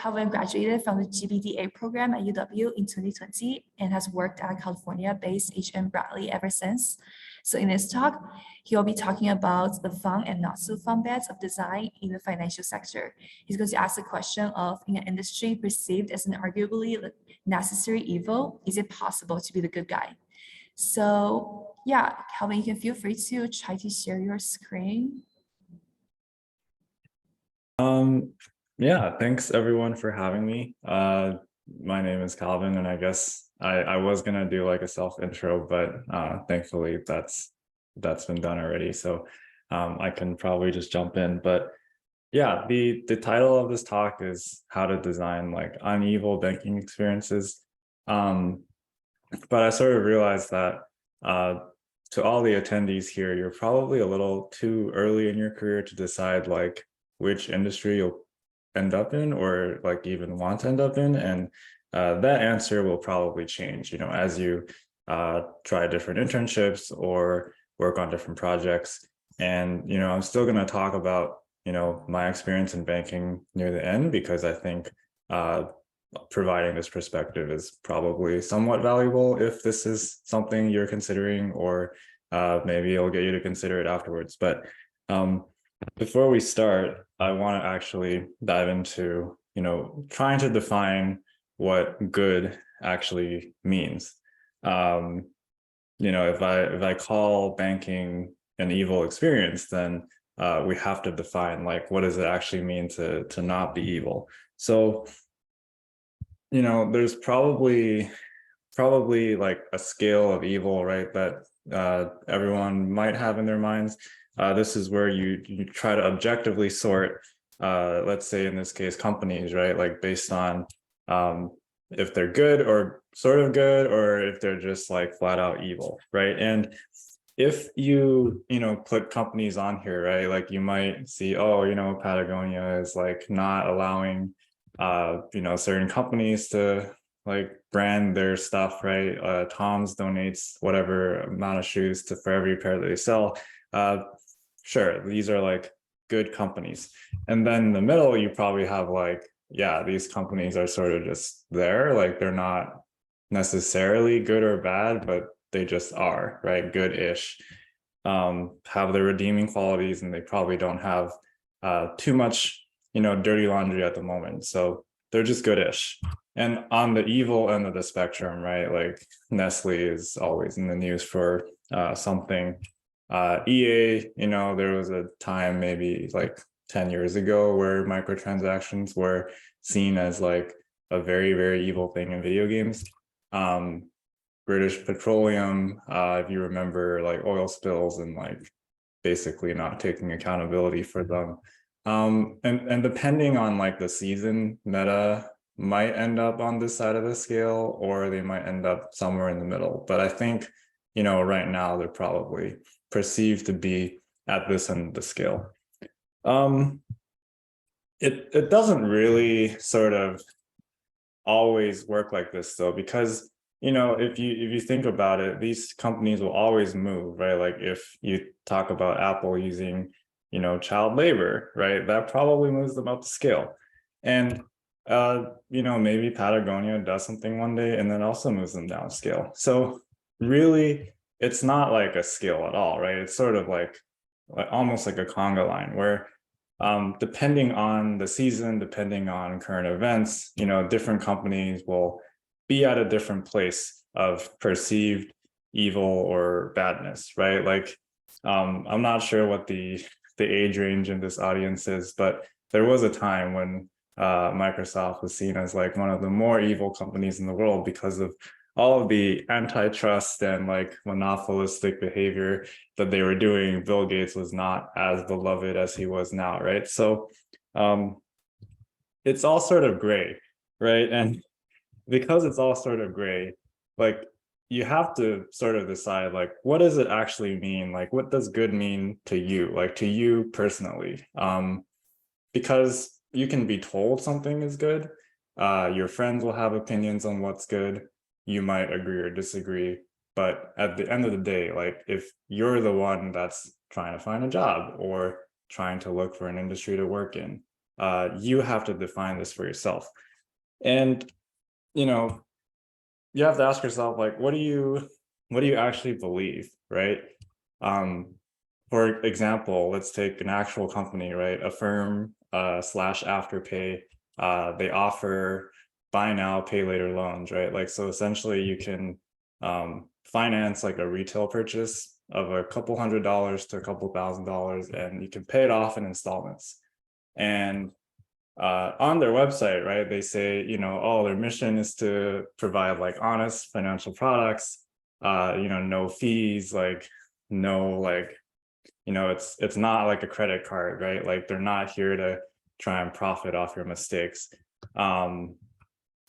Calvin graduated from the GBDA program at UW in 2020 and has worked at California-based HMBradley ever since. So in this talk, he'll be talking about the fun and not so fun bits of design in the financial sector. He's going to ask the question of, in an industry perceived as an arguably necessary evil, is it possible to be the good guy? So yeah, Calvin, you can feel free to try to share your screen. Yeah, thanks everyone for having me. My name is Calvin, and I guess I was gonna do like a self intro, but thankfully that's been done already. So I can probably just jump in. But yeah, the title of this talk is how to design like uneven banking experiences. But I sort of realized that to all the attendees here, you're probably a little too early in your career to decide like which industry you'll end up in or like even want to end up in. And that answer will probably change, you know, as you try different internships or work on different projects. And, you know, I'm still going to talk about, you know, my experience in banking near the end, because I think providing this perspective is probably somewhat valuable if this is something you're considering, or maybe it'll get you to consider it afterwards. But before we start, I want to actually dive into, you know, trying to define what good actually means. You know, if I call banking an evil experience, then we have to define like what does it actually mean to not be evil. So, you know, there's probably like a scale of evil, right, that everyone might have in their minds. This is where you try to objectively sort, let's say in this case, companies, right? Like based on if they're good or sort of good, or if they're just like flat out evil, right? And if you know, put companies on here, right? Like you might see, oh, you know, Patagonia is like not allowing, you know, certain companies to like brand their stuff, right? Tom's donates whatever amount of shoes for every pair that they sell. Sure, these are like good companies. And then in the middle, you probably have like, yeah, these companies are sort of just there, like they're not necessarily good or bad, but they just are, right? Good-ish. Have the redeeming qualities, and they probably don't have too much, you know, dirty laundry at the moment. So they're just good-ish. And on the evil end of the spectrum, right? Like Nestle is always in the news for something. EA, you know, there was a time maybe like 10 years ago where microtransactions were seen as like a very, very evil thing in video games. British Petroleum, if you remember, like oil spills and like basically not taking accountability for them. And depending on like the season, Meta might end up on this side of the scale, or they might end up somewhere in the middle. But I think, you know, right now they're probably perceived to be at this end of the scale. It doesn't really sort of always work like this though, because, you know, if you think about it, these companies will always move, right? Like if you talk about Apple using, you know, child labor, right? That probably moves them up the scale. And you know, maybe Patagonia does something one day and then also moves them down scale. So really, it's not like a scale at all, right? It's sort of like almost like a conga line where depending on the season, depending on current events, you know, different companies will be at a different place of perceived evil or badness, right? Like, I'm not sure what the age range in this audience is, but there was a time when Microsoft was seen as like one of the more evil companies in the world because of all of the antitrust and like monopolistic behavior that they were doing. Bill Gates was not as beloved as he was now, right? So it's all sort of gray, right? And because it's all sort of gray, like you have to sort of decide like, what does it actually mean? Like, what does good mean to you, like to you personally? Because you can be told something is good. Your friends will have opinions on what's good. You might agree or disagree, but at the end of the day, like if you're the one that's trying to find a job or trying to look for an industry to work in, you have to define this for yourself. And, you know, you have to ask yourself, like, what do you actually believe, right? For example, let's take an actual company, right? A firm slash Afterpay. They offer buy now, pay later loans, right? Like, so essentially you can finance like a retail purchase of a couple $100s to a couple $1,000s, and you can pay it off in installments. And on their website, right, they say, you know, oh, their mission is to provide like honest financial products, you know, no fees, like no, like, you know, it's not like a credit card, right? Like they're not here to try and profit off your mistakes.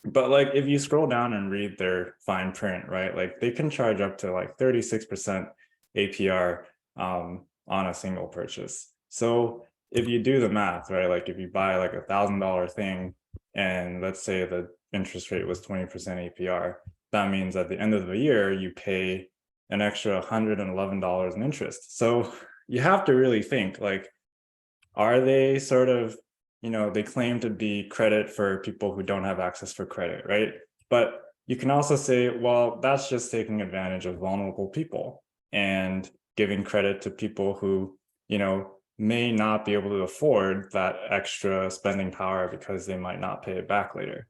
But like if you scroll down and read their fine print, right, like they can charge up to like 36% APR on a single purchase. So if you do the math, right, like if you buy like $1,000 thing and let's say the interest rate was 20% APR, that means at the end of the year you pay an extra $111 in interest. So you have to really think, like, are they sort of, you know, they claim to be credit for people who don't have access for credit, right? But you can also say, well, that's just taking advantage of vulnerable people and giving credit to people who, you know, may not be able to afford that extra spending power because they might not pay it back later.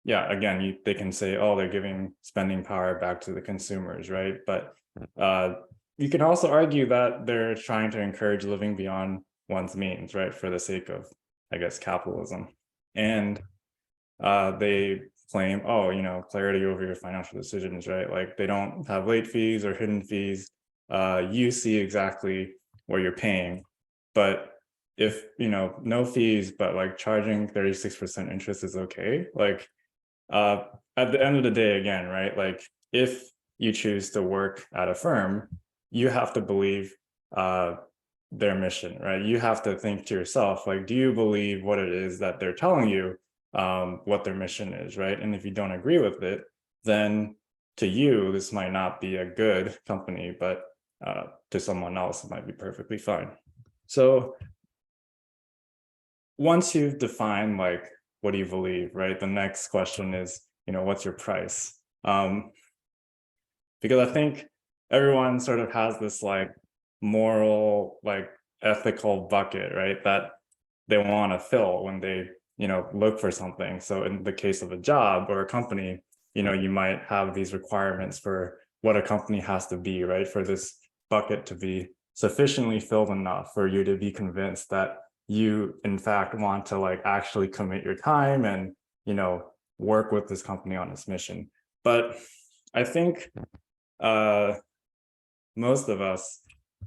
Yeah, again, they can say, oh, they're giving spending power back to the consumers, right? But you can also argue that they're trying to encourage living beyond one's means, right, for the sake of, I guess, capitalism. And they claim, oh, you know, clarity over your financial decisions, right? Like they don't have late fees or hidden fees. You see exactly what you're paying. But if, you know, no fees, but like charging 36% interest is okay, like at the end of the day, again, right, like if you choose to work at a firm, you have to believe their mission, right? You have to think to yourself, like, do you believe what it is that they're telling you, what their mission is, right? And if you don't agree with it, then to you, this might not be a good company, but to someone else, it might be perfectly fine. So once you've defined, like, what do you believe, right? The next question is, you know, what's your price? Because I think everyone sort of has this like moral, like ethical bucket, right, that they want to fill when they, you know, look for something. So in the case of a job or a company, you know, you might have these requirements for what a company has to be, right, for this bucket to be sufficiently filled enough for you to be convinced that you in fact want to like actually commit your time and, you know, work with this company on its mission. But I think most of us,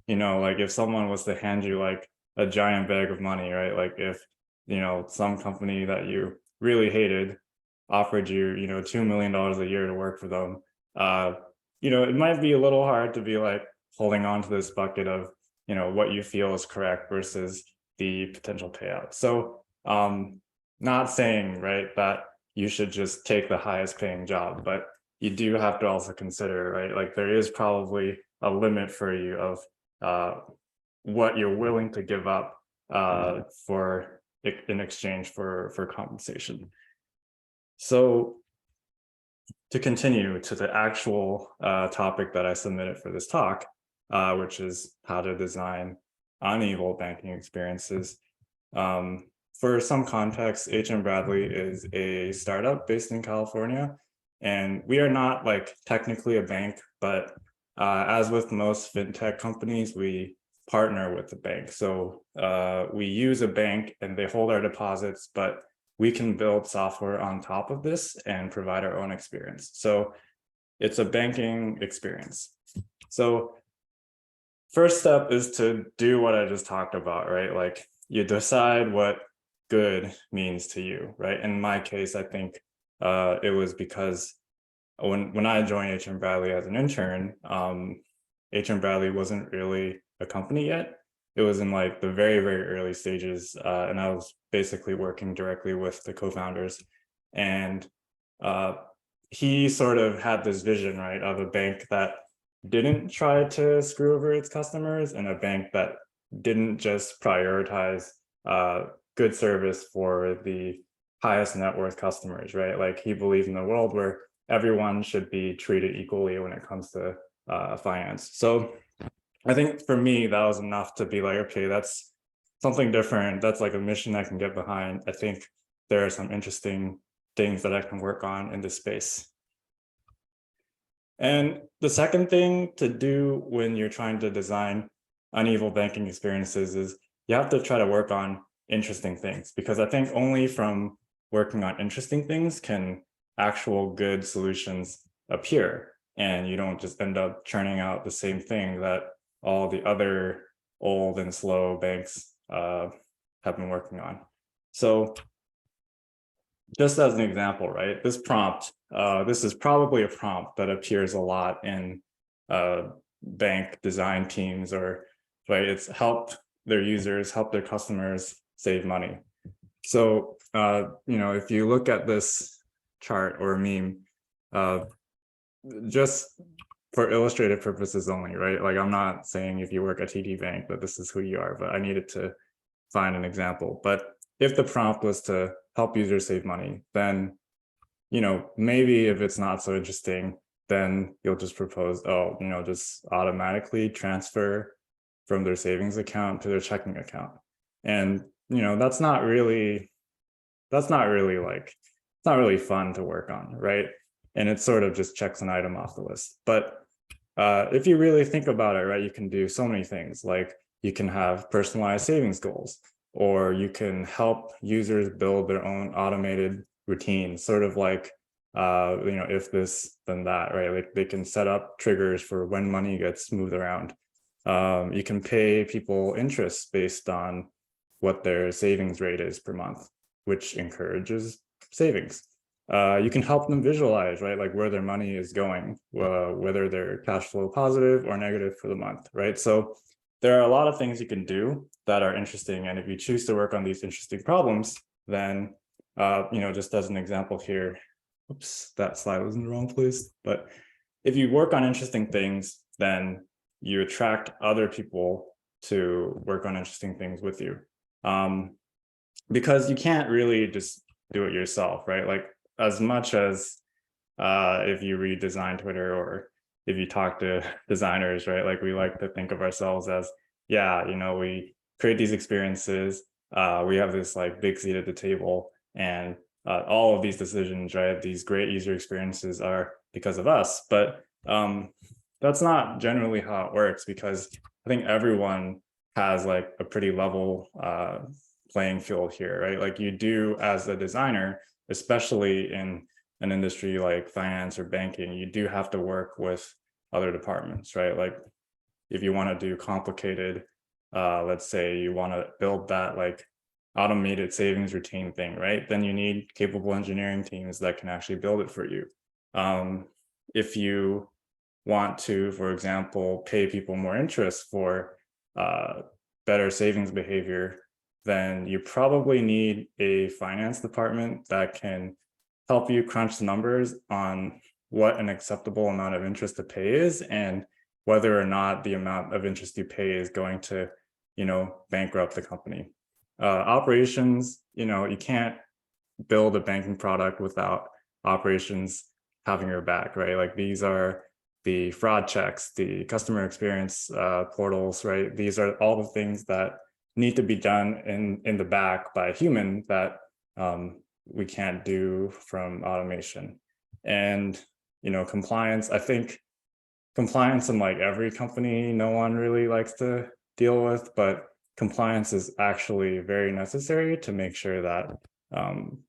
you know, like if someone was to hand you like a giant bag of money, right, like if, you know, some company that you really hated offered you, you know, $2 million a year to work for them, you know, it might be a little hard to be like holding on to this bucket of, you know, what you feel is correct versus the potential payout. So not saying, right, that you should just take the highest paying job, but you do have to also consider, right, like there is probably a limit for you of what you're willing to give up for in exchange for compensation. So to continue to the actual topic that I submitted for this talk, which is how to design unequal banking experiences. For some context, HMBradley is a startup based in California, and we are not like technically a bank, but as with most fintech companies, we partner with the bank. So we use a bank and they hold our deposits, but we can build software on top of this and provide our own experience. So it's a banking experience. So first step is to do what I just talked about, right? Like you decide what good means to you, right? In my case, I think it was because when I joined HMBradley as an intern, HMBradley wasn't really a company yet. It was in like the very, very early stages. And I was basically working directly with the co-founders. And he sort of had this vision, right, of a bank that didn't try to screw over its customers and a bank that didn't just prioritize good service for the highest net worth customers, right? Like he believes in a world where everyone should be treated equally when it comes to finance. So I think for me, that was enough to be like, okay, that's something different. That's like a mission I can get behind. I think there are some interesting things that I can work on in this space. And the second thing to do when you're trying to design uneven banking experiences is you have to try to work on interesting things, because I think only from working on interesting things can actual good solutions appear. And you don't just end up churning out the same thing that all the other old and slow banks have been working on. So just as an example, right, this prompt, this is probably a prompt that appears a lot in bank design teams, or right, it's help their users, help their customers save money. So if you look at this chart or meme, just for illustrative purposes only, right? Like I'm not saying if you work at TD Bank that this is who you are, but I needed to find an example. But if the prompt was to help users save money, then maybe if it's not so interesting, then you'll just propose, just automatically transfer from their savings account to their checking account. And that's not really like, it's not really fun to work on, right? And it sort of just checks an item off the list. But if you really think about it, right, you can do so many things. Like you can have personalized savings goals, or you can help users build their own automated routines, sort of like, if this, then that, right? Like they can set up triggers for when money gets moved around. You can pay people interest based on what their savings rate is per month, which encourages savings. You can help them visualize, right, like where their money is going, whether they're cash flow positive or negative for the month, right? So there are a lot of things you can do that are interesting. And if you choose to work on these interesting problems, then, just as an example here, oops, that slide was in the wrong place. But if you work on interesting things, then you attract other people to work on interesting things with you. Because you can't really just do it yourself, right? Like as much as if you redesign Twitter, or if you talk to designers, right? Like we like to think of ourselves as, we create these experiences. We have this like big seat at the table, and all of these decisions, right? These great user experiences are because of us. But that's not generally how it works, because I think everyone has like a pretty level playing field here, right? Like you do as a designer, especially in an industry like finance or banking, you do have to work with other departments, right? Like if you want to do complicated, let's say you want to build that like automated savings routine thing, right? Then you need capable engineering teams that can actually build it for you. If you want to, for example, pay people more interest for better savings behavior, then you probably need a finance department that can help you crunch the numbers on what an acceptable amount of interest to pay is, and whether or not the amount of interest you pay is going to, bankrupt the company. Operations, you can't build a banking product without operations having your back, right? Like these are the fraud checks, the customer experience portals, right? These are all the things that need to be done in the back by a human that we can't do from automation. And compliance, I think compliance in like every company, no one really likes to deal with, but compliance is actually very necessary to make sure that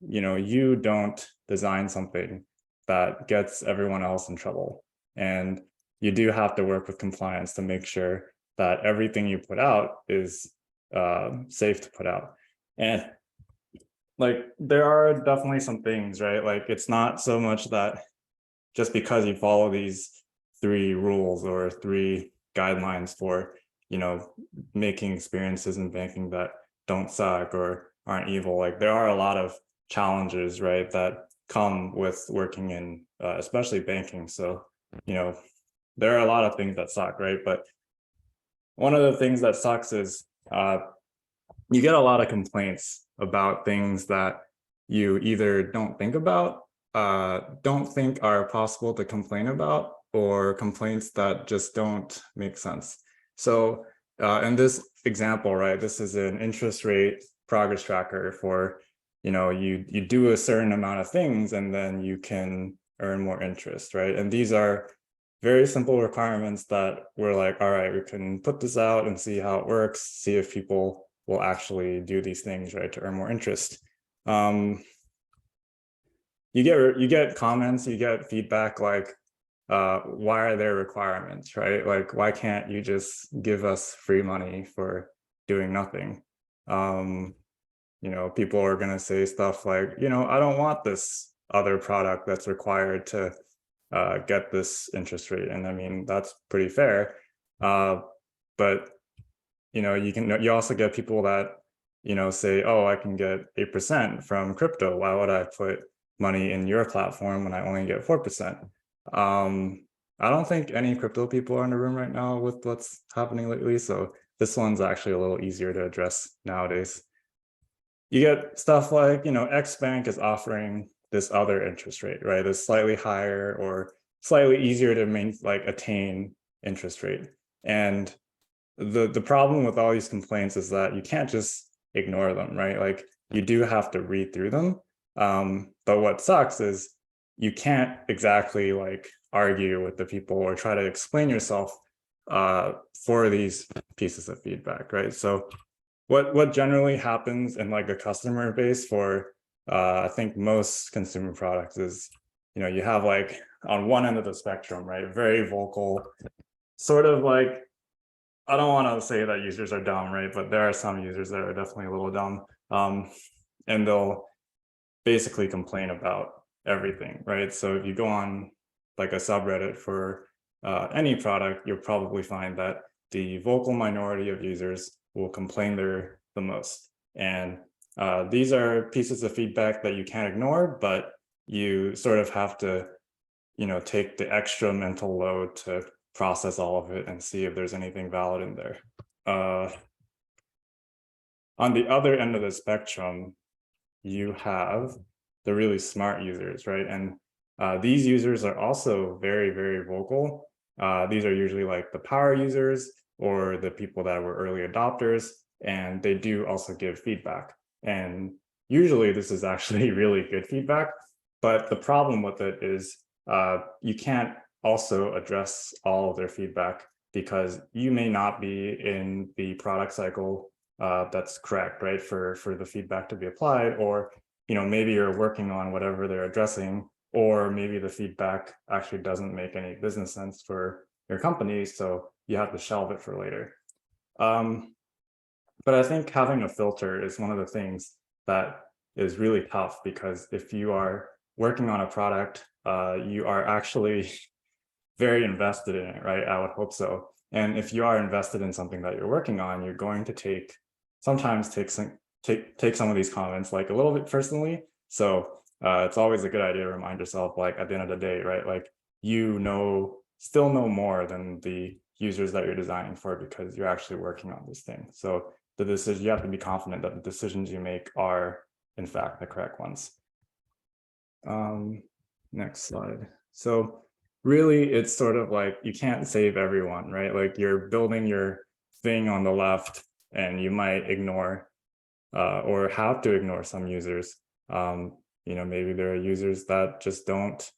you don't design something that gets everyone else in trouble. And you do have to work with compliance to make sure that everything you put out is safe to put out. And like there are definitely some things, right? Like it's not so much that just because you follow these 3 rules or 3 guidelines for making experiences in banking that don't suck or aren't evil. Like there are a lot of challenges, right, that come with working in especially banking. So there are a lot of things that suck, right? But one of the things that sucks is you get a lot of complaints about things that you either don't think about, don't think are possible to complain about, or complaints that just don't make sense. So in this example, right, this is an interest rate progress tracker for, you do a certain amount of things and then you can earn more interest, right? And these are very simple requirements that we're like, all right, we can put this out and see how it works, see if people will actually do these things, right, to earn more interest. You get comments, you get feedback like, why are there requirements, right? Like, why can't you just give us free money for doing nothing? People are going to say stuff like, I don't want this other product that's required to get this interest rate. And I mean, that's pretty fair. But you also get people that, say, oh, I can get 8% from crypto. Why would I put money in your platform when I only get 4%? I don't think any crypto people are in the room right now with what's happening lately. So this one's actually a little easier to address nowadays. You get stuff like, X bank is offering this other interest rate, right? It's slightly higher or slightly easier to attain interest rate. And the problem with all these complaints is that you can't just ignore them, right? Like, you do have to read through them. But what sucks is you can't exactly argue with the people or try to explain yourself for these pieces of feedback, right? So what generally happens in a customer base for I think most consumer products is, you have on one end of the spectrum, right, very vocal, sort of I don't want to say that users are dumb, right? But there are some users that are definitely a little dumb. And they'll basically complain about everything, right? So if you go on a subreddit for any product, you'll probably find that the vocal minority of users will complain the most. And these are pieces of feedback that you can't ignore, but you sort of have to, take the extra mental load to process all of it and see if there's anything valid in there. On the other end of the spectrum, you have the really smart users, right? And these users are also very, very vocal. These are usually the power users or the people that were early adopters, and they do also give feedback. And usually this is actually really good feedback, but the problem with it is you can't also address all of their feedback because you may not be in the product cycle that's correct, right, for the feedback to be applied, or maybe you're working on whatever they're addressing, or maybe the feedback actually doesn't make any business sense for your company, so you have to shelve it for later. But I think having a filter is one of the things that is really tough, because if you are working on a product, you are actually very invested in it, right? I would hope so. And if you are invested in something that you're working on, you're going to sometimes take some of these comments a little bit personally. So it's always a good idea to remind yourself, at the end of the day, right? Still know more than the users that you're designing for, because you're actually working on this thing. So the decision, you have to be confident that the decisions you make are in fact the correct ones. Next slide. So really, it's sort of you can't save everyone, right? You're building your thing on the left, and you might ignore or have to ignore some users. Maybe there are users that just don't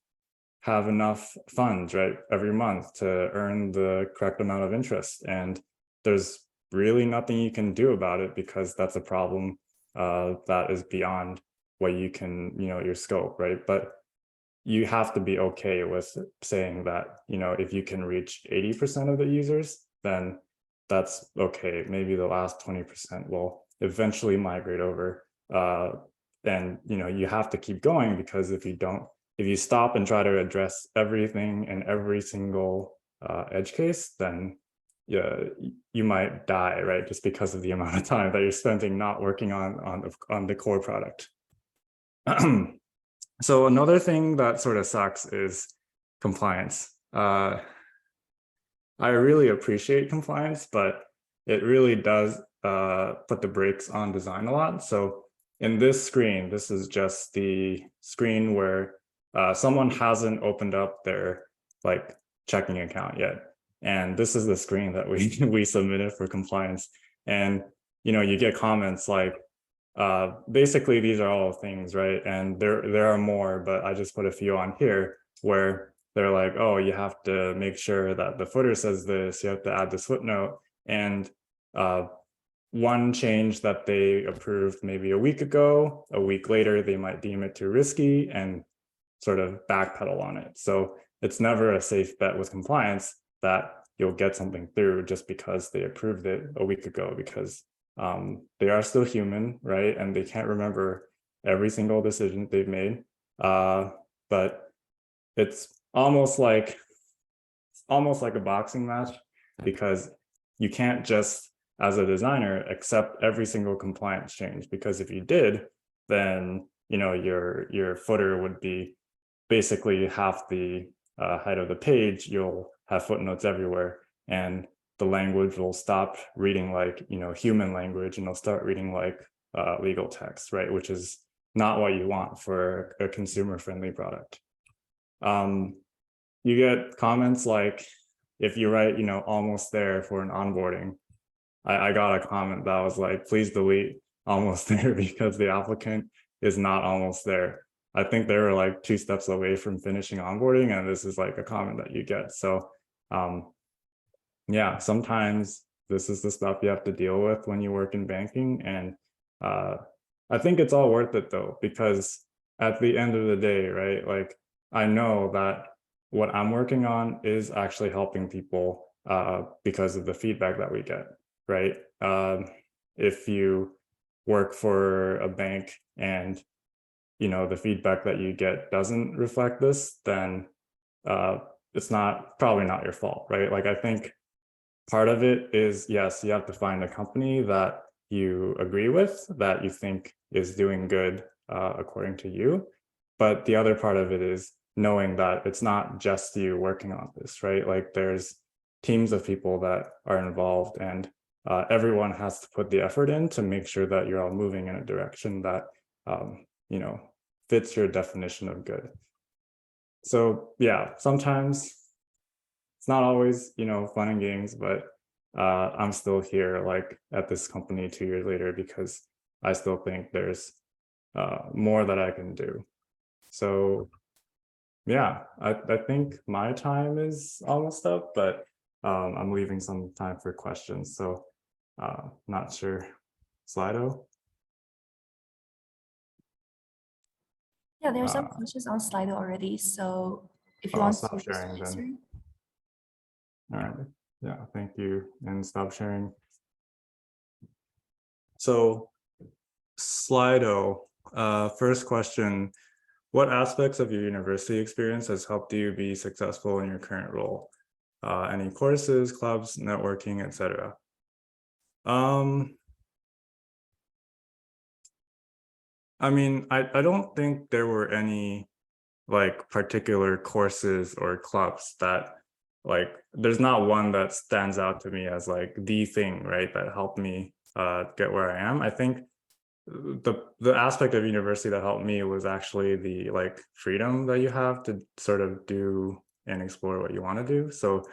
have enough funds, right, every month to earn the correct amount of interest. And there's really nothing you can do about it, because that's a problem that is beyond what you can, your scope, right? But you have to be okay with saying that, if you can reach 80% of the users, then that's okay. Maybe the last 20% will eventually migrate over. And you have to keep going, because if you stop and try to address everything in every single edge case, then you might die, right? Just because of the amount of time that you're spending not working on the core product. So another thing that sort of sucks is compliance. I really appreciate compliance, but it really does put the brakes on design a lot. So in this screen, this is just the screen where someone hasn't opened up their like checking account yet. And this is the screen that we submitted for compliance. And you get comments like, basically these are all things, right? And there are more, but I just put a few on here where they're like, oh, you have to make sure that the footer says this, you have to add this footnote. And one change that they approved maybe a week ago, a week later, they might deem it too risky and sort of backpedal on it. So it's never a safe bet with compliance that you'll get something through just because they approved it a week ago, because they are still human, right? And they can't remember every single decision they've made. But it's almost like a boxing match, because you can't just, as a designer, accept every single compliance change, because if you did, then your footer would be basically half the height of the page. You'll have footnotes everywhere, and the language will stop reading like human language, and they'll start reading like legal text, right? Which is not what you want for a consumer-friendly product. You get comments like, if you write almost there for an onboarding, I got a comment that was like, please delete almost there, because the applicant is not almost there. I think they were like 2 steps away from finishing onboarding, and this is like a comment that you get. So yeah, sometimes this is the stuff you have to deal with when you work in banking. And I think it's all worth it though, because at the end of the day, right, like I know that what I'm working on is actually helping people because of the feedback that we get, right? If you work for a bank and the feedback that you get doesn't reflect this, then it's probably not your fault, right? Like I think part of it is, yes, you have to find a company that you agree with, that you think is doing good according to you. But the other part of it is knowing that it's not just you working on this, right? Like there's teams of people that are involved, and everyone has to put the effort in to make sure that you're all moving in a direction that fits your definition of good. So yeah, sometimes it's not always fun and games, but I'm still here, like at this company 2 years later, because I still think there's more that I can do. So yeah, I think my time is almost up, but I'm leaving some time for questions. So not sure. Slido? Yeah, there are some questions on Slido already. So if you I'll want stop to sharing answer. then. All right. Yeah, thank you. And stop sharing. So Slido, first question, what aspects of your university experience has helped you be successful in your current role? Any courses, clubs, networking, etc. I mean, I don't think there were any like particular courses or clubs that like, there's not one that stands out to me as like the thing, right, that helped me get where I am. I think the aspect of university that helped me was actually the like freedom that you have to sort of do and explore what you want to do. So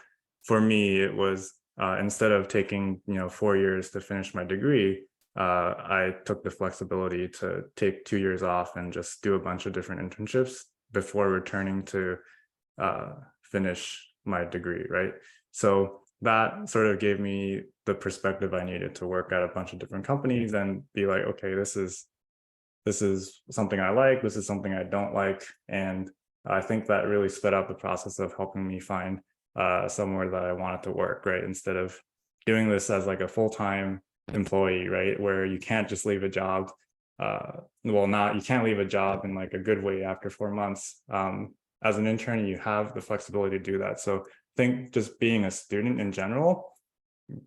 for me, it was instead of taking 4 years to finish my degree, I took the flexibility to take 2 years off and just do a bunch of different internships before returning to finish my degree, right? So that sort of gave me the perspective I needed to work at a bunch of different companies and be like, okay, this is something I like, this is something I don't like. And I think that really sped up the process of helping me find somewhere that I wanted to work, right? Instead of doing this as like a full-time employee, right? Where you can't just leave a job. You can't leave a job in like a good way after 4 months. As an intern, you have the flexibility to do that. So I think just being a student in general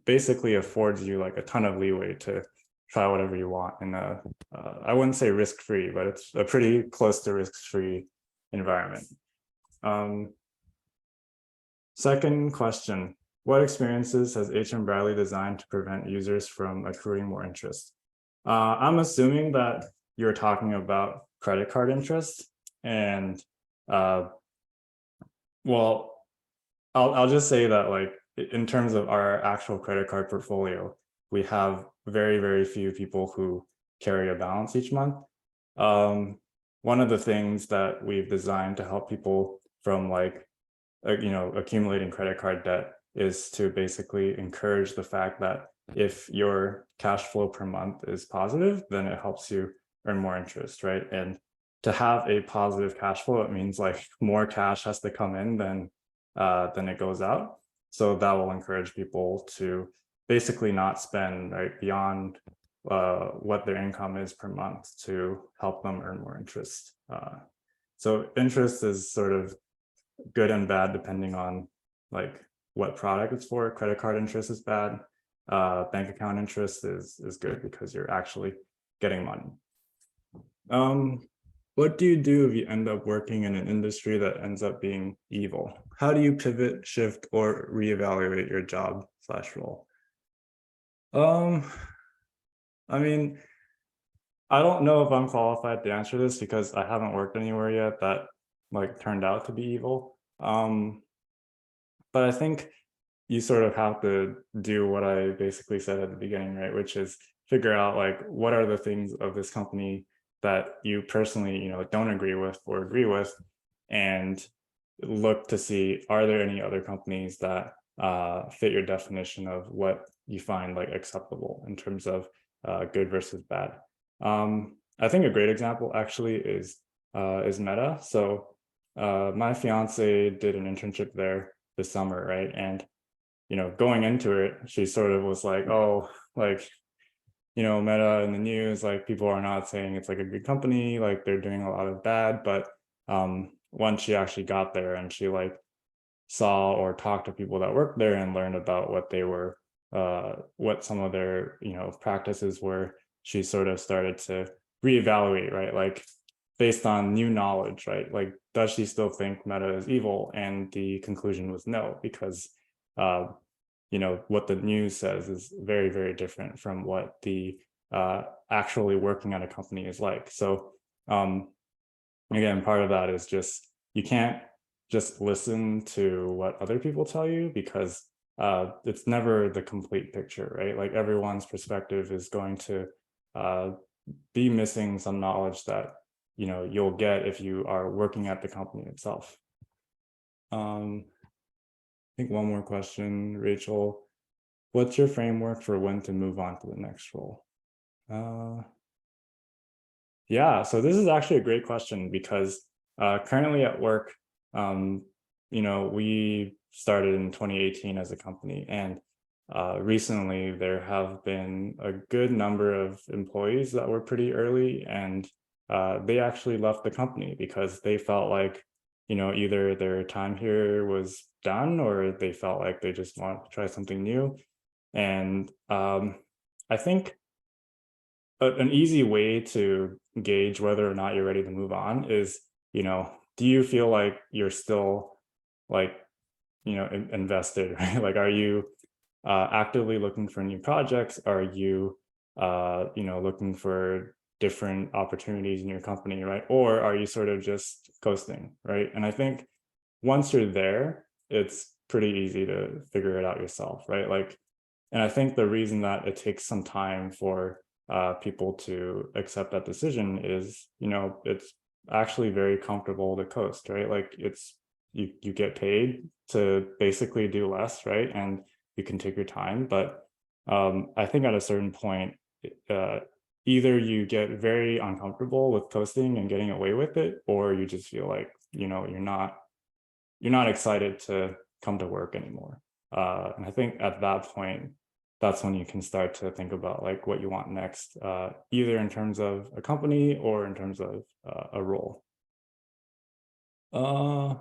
basically affords you like a ton of leeway to try whatever you want in a, I wouldn't say risk-free, but it's a pretty close to risk-free environment. Second question, what experiences has HMBradley designed to prevent users from accruing more interest? I'm assuming that you're talking about credit card interest, and well, I'll just say that, like, in terms of our actual credit card portfolio, we have very, very few people who carry a balance each month. One of the things that we've designed to help people from, like, accumulating credit card debt is to basically encourage the fact that if your cash flow per month is positive, then it helps you earn more interest, right? And to have a positive cash flow, it means like more cash has to come in than it goes out. So that will encourage people to basically not spend right beyond what their income is per month to help them earn more interest. So interest is sort of good and bad depending on like what product it's for. Credit card interest is bad. Bank account interest is good because you're actually getting money. What do you do if you end up working in an industry that ends up being evil? How do you pivot, shift, or reevaluate your job / role? I mean, I don't know if I'm qualified to answer this because I haven't worked anywhere yet that like turned out to be evil. But I think you sort of have to do what I basically said at the beginning, right? Which is figure out like what are the things of this company that you personally, don't agree with or agree with, and look to see, are there any other companies that fit your definition of what you find like acceptable in terms of good versus bad. I think a great example actually is Meta. So my fiance did an internship there this summer, right? And going into it, she sort of was like, oh, like, Meta in the news, like people are not saying it's like a good company, like they're doing a lot of bad. But once she actually got there and she like saw or talked to people that worked there and learned about what they were, what some of their, practices were, she sort of started to reevaluate, right? Like based on new knowledge, right? Like, does she still think Meta is evil? And the conclusion was no, because what the news says is very, very different from what the actually working at a company is like. So again, part of that is just, you can't just listen to what other people tell you, because it's never the complete picture, right? Like everyone's perspective is going to be missing some knowledge that you'll get if you are working at the company itself. I think one more question, Rachel. What's your framework for when to move on to the next role? Yeah, so this is actually a great question because currently at work, we started in 2018 as a company, and recently there have been a good number of employees that were pretty early, and they actually left the company because they felt like either their time here was done or they felt like they just wanted to try something new. And I think an easy way to gauge whether or not you're ready to move on is, do you feel like you're still like, invested, right? Like, are you actively looking for new projects? Are you, looking for different opportunities in your company, right? Or are you sort of just coasting, right? And I think once you're there, it's pretty easy to figure it out yourself, right? Like, and I think the reason that it takes some time for people to accept that decision is, it's actually very comfortable to coast, right? Like it's, you get paid to basically do less, right? And you can take your time. But I think at a certain point, either you get very uncomfortable with coasting and getting away with it, or you just feel like, you're not excited to come to work anymore. And I think at that point, that's when you can start to think about like what you want next, either in terms of a company or in terms of a role. I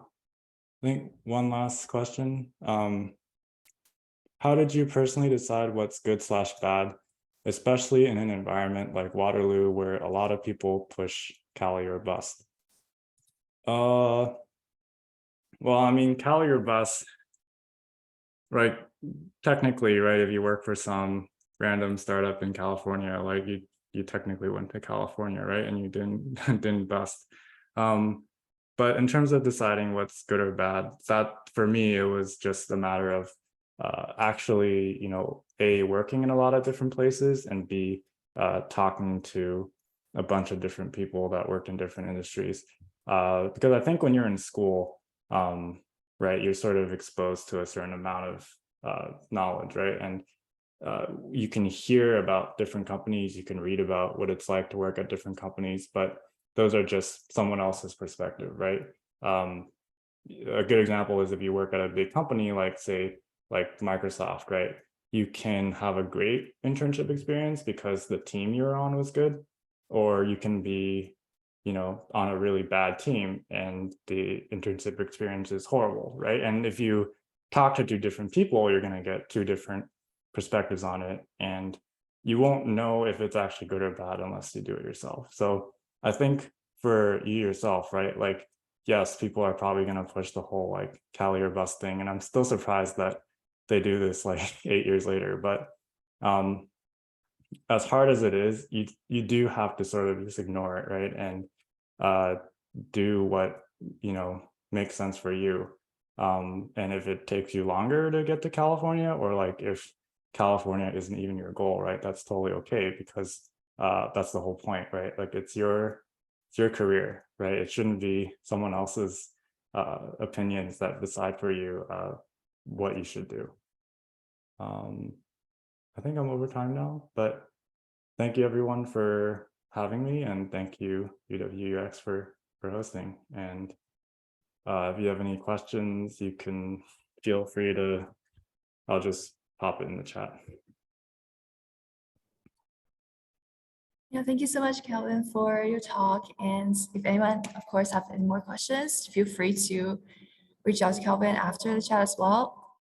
think one last question. How did you personally decide what's good / bad, especially in an environment like Waterloo, where a lot of people push Cali or bust? Well, I mean, Cali or bust, right? technically, right, if you work for some random startup in California, like you technically went to California, right, and you didn't didn't bust. But in terms of deciding what's good or bad, that for me it was just a matter of actually, you know, A, working in a lot of different places, and B, talking to a bunch of different people that worked in different industries. Because I think when you're in school, right, you're sort of exposed to a certain amount of knowledge, right? And you can hear about different companies, you can read about what it's like to work at different companies, but those are just someone else's perspective, right? A good example is if you work at a big company, like say, like Microsoft, right? You can have a great internship experience because the team you're on was good, or you can be, you know, on a really bad team and the internship experience is horrible, right? And if you talk to two different people, you're going to get two different perspectives on it, and you won't know if it's actually good or bad unless you do it yourself. So I think for you yourself, right, like, yes, people are probably going to push the whole like Cali or bust thing, and I'm still surprised that they do this like 8 years later. But as hard as it is, you do have to sort of just ignore it, right, and do what, you know, makes sense for you. And if it takes you longer to get to California, or like if California isn't even your goal, right, that's totally okay, because that's the whole point, right? Like it's your career, right? It shouldn't be someone else's opinions that decide for you what you should do. I think I'm over time now, but thank you everyone for having me, and thank you UWUX for hosting. And if you have any questions, you can feel free to, I'll just pop it in the chat. Yeah, thank you so much, Calvin, for your talk. And if anyone, of course, have any more questions, feel free to reach out to Calvin after the chat as well.